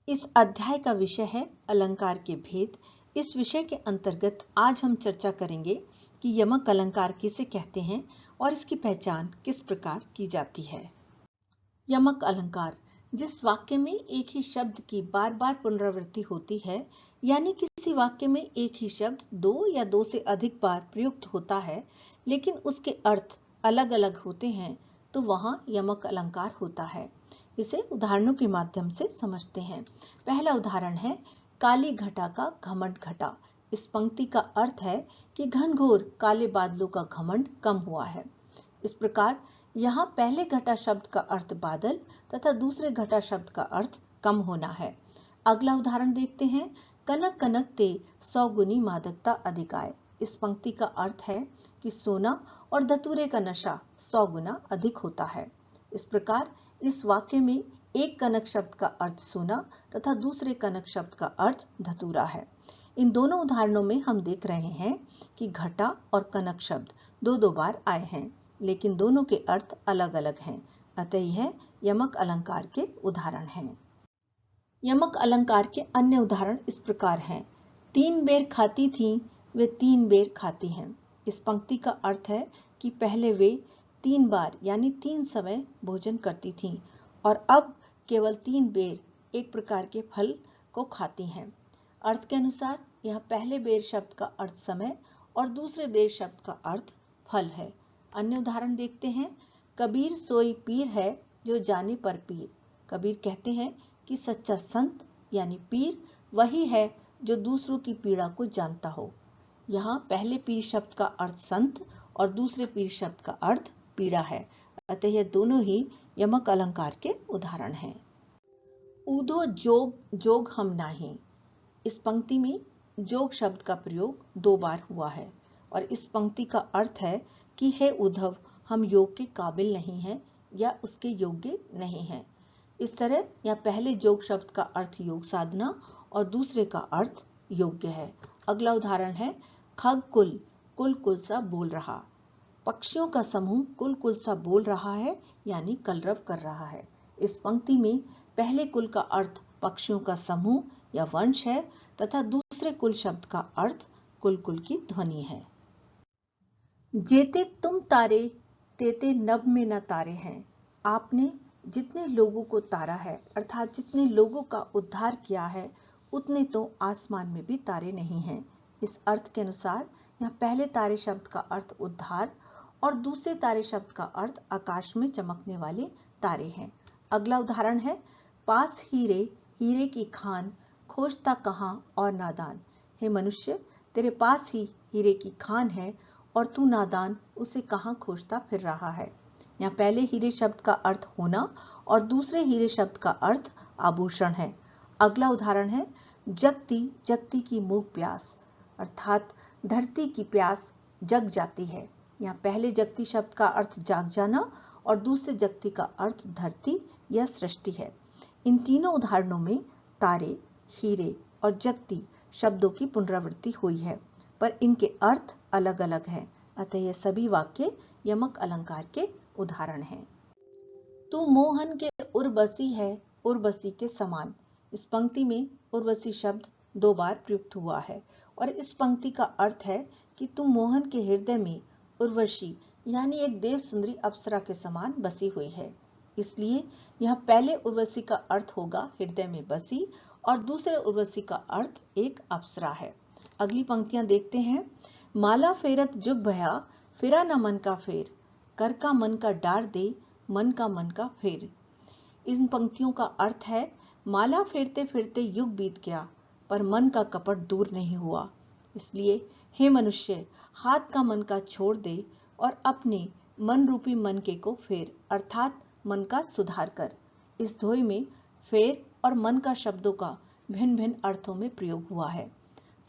इस अध्याय का विषय है अलंकार के भेद। इस विषय के अंतर्गत आज हम चर्चा करेंगे कि यमक अलंकार किसे कहते हैं और इसकी पहचान किस प्रकार की जाती है। यमक अलंकार जिस वाक्य में एक ही शब्द की बार बार पुनरावृत्ति होती है, यानी किसी वाक्य में एक ही शब्द दो या दो से अधिक बार प्रयुक्त होता है लेकिन उसके अर्थ अलग अलग होते हैं, तो वहां यमक अलंकार होता है। इसे उदाहरणों के माध्यम से समझते हैं। पहला उदाहरण है काली घटा का घमंड घटा। इस पंक्ति का अर्थ है कि घनघोर काले बादलों का घमंड कम हुआ है। इस प्रकार यहाँ पहले घटा शब्द का अर्थ बादल तथा दूसरे घटा शब्द का अर्थ कम होना है। अगला उदाहरण देखते हैं कनक कनक ते 100 गुनी मादकता अधिक आए। इस पंक्ति का अर्थ है कि सोना और धतूरे का नशा 100 गुना अधिक होता है। इस प्रकार इस वाक्य में एक कनक शब्द का अर्थ सोना तथा दूसरे कनक शब्द का अर्थ धतूरा है। इन दोनों उदाहरणों में हम देख रहे हैं कि घटा और कनक शब्द दो बार आए हैं, लेकिन दोनों के अर्थ अलग अलग हैं। अतः यह यमक अलंकार के उदाहरण हैं। यमक अलंकार के अन्य उदाहरण इस प्रकार हैं। 3 बेर खाती थी वे 3 बेर खाती हैं। इस पंक्ति का अर्थ है कि पहले वे 3 बार यानी 3 समय भोजन करती थीं और अब केवल 3 बेर एक प्रकार के फल को खाती हैं। अर्थ के अनुसार यहाँ पहले बेर शब्द का अर्थ समय और दूसरे बेर शब्द का अर्थ फल है। अन्य उदाहरण देखते हैं। कबीर सोई पीर है जो जाने पर पीर। कबीर कहते हैं कि सच्चा संत यानी पीर वही है जो दूसरों की पीड़ा को जानता हो। यहाँ पहले पीर शब्द का अर्थ संत और दूसरे पीर शब्द का अर्थ पीड़ा है। अतः यह दोनों ही यमक अलंकार के उदाहरण हैं। ऊधो जोग जोग हम नाही। इस पंक्ति में जोग शब्द का प्रयोग 2 बार हुआ है और इस पंक्ति का अर्थ है कि हे उद्धव, हम योग के काबिल नहीं हैं या उसके योग्य नहीं हैं। इस तरह यहाँ पहले जोग शब्द का अर्थ योग साधना और दूसरे का अर्थ योग्य है। अगला उदाहरण है खग कुल कुल कुल सा बोल रहा। पक्षियों का समूह कुल कुल सा बोल रहा है यानी कलरव कर रहा है। इस पंक्ति में पहले कुल का अर्थ पक्षियों का समूह या वंश है तथा दूसरे कुल शब्द का अर्थ कुल कुल की ध्वनि है। जेते तुम तारे तेते नभ में न तारे हैं। आपने जितने लोगों को तारा है अर्थात जितने लोगों का उद्धार किया है उतने तो आसमान में भी तारे नहीं हैं। इस अर्थ के अनुसार यहाँ पहले तारे शब्द का अर्थ उद्धार और दूसरे तारे शब्द का अर्थ आकाश में चमकने वाले तारे हैं। अगला उदाहरण है पास हीरे हीरे की खान खोजता कहाँ और नादान। हे मनुष्य, तेरे पास ही हीरे की खान है और तू नादान उसे कहाँ खोजता फिर रहा है। यहाँ पहले हीरे शब्द का अर्थ होना और दूसरे हीरे शब्द का अर्थ आभूषण है। अगला उदाहरण है जगती जगती की मूक प्यास, अर्थात धरती की प्यास जग जाती है। यहाँ पहले जगती शब्द का अर्थ जाग जाना और दूसरे जगती का अर्थ धरती या सृष्टि है। इन तीनों उदाहरणों में तारे, हीरे और जगती शब्दों की पुनरावृत्ति हुई है, पर इनके अर्थ अलग अलग हैं। अतः ये सभी वाक्य यमक अलंकार के उदाहरण हैं। तू मोहन के उर्वशी है उर्वशी के समान। इस पंक्ति में उर्वशी शब्द 2 बार प्रयुक्त हुआ है और इस पंक्ति का अर्थ है कि तू मोहन के हृदय में उर्वशी यानी एक देव सुंदरी अप्सरा के समान बसी हुई है। इसलिए यहाँ पहले उर्वशी का अर्थ होगा हृदय में बसी और दूसरे उर्वशी का अर्थ एक अप्सरा है। अगली पंक्तियां देखते हैं। माला फेरत जुग भया फिरा न मन का फेर, कर का मन का डार दे मन का फेर। इन पंक्तियों का अर्थ है माला फेरते फेरते युग बीत गया पर मन का कपट दूर नहीं हुआ। इसलिए हे मनुष्य, हाथ का मन का छोड़ दे और अपने मन रूपी मनके को फेर अर्थात मन का सुधार कर। इस ध्वनि में फेर और मन का शब्दों का भिन्न भिन्न अर्थों में प्रयोग हुआ है।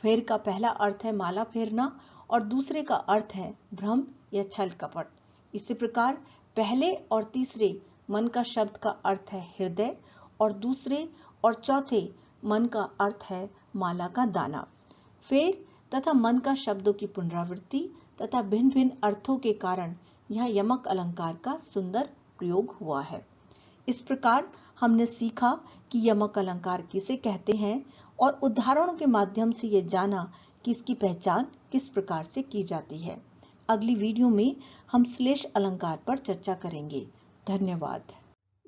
फेर का पहला अर्थ है माला फेरना और दूसरे का अर्थ है भ्रम या छल कपट। इसी प्रकार पहले और तीसरे मन का शब्द का अर्थ है हृदय और दूसरे और चौथे मन का अर्थ है माला का दाना। फेर तथा मन का शब्दों की पुनरावृत्ति तथा भिन्न भिन्न अर्थों के कारण यह यमक अलंकार का सुंदर प्रयोग हुआ है। इस प्रकार हमने सीखा कि यमक अलंकार किसे कहते हैं और उदाहरणों के माध्यम से ये जाना कि इसकी पहचान किस प्रकार से की जाती है। अगली वीडियो में हम श्लेष अलंकार पर चर्चा करेंगे। धन्यवाद।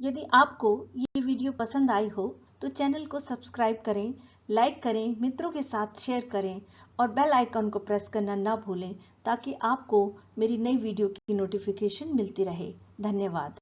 यदि आपको ये वीडियो पसंद आई हो तो चैनल को सब्सक्राइब करें, लाइक करें, मित्रों के साथ शेयर करें और बेल आइकन को प्रेस करना ना भूलें ताकि आपको मेरी नई वीडियो की नोटिफिकेशन मिलती रहे। धन्यवाद।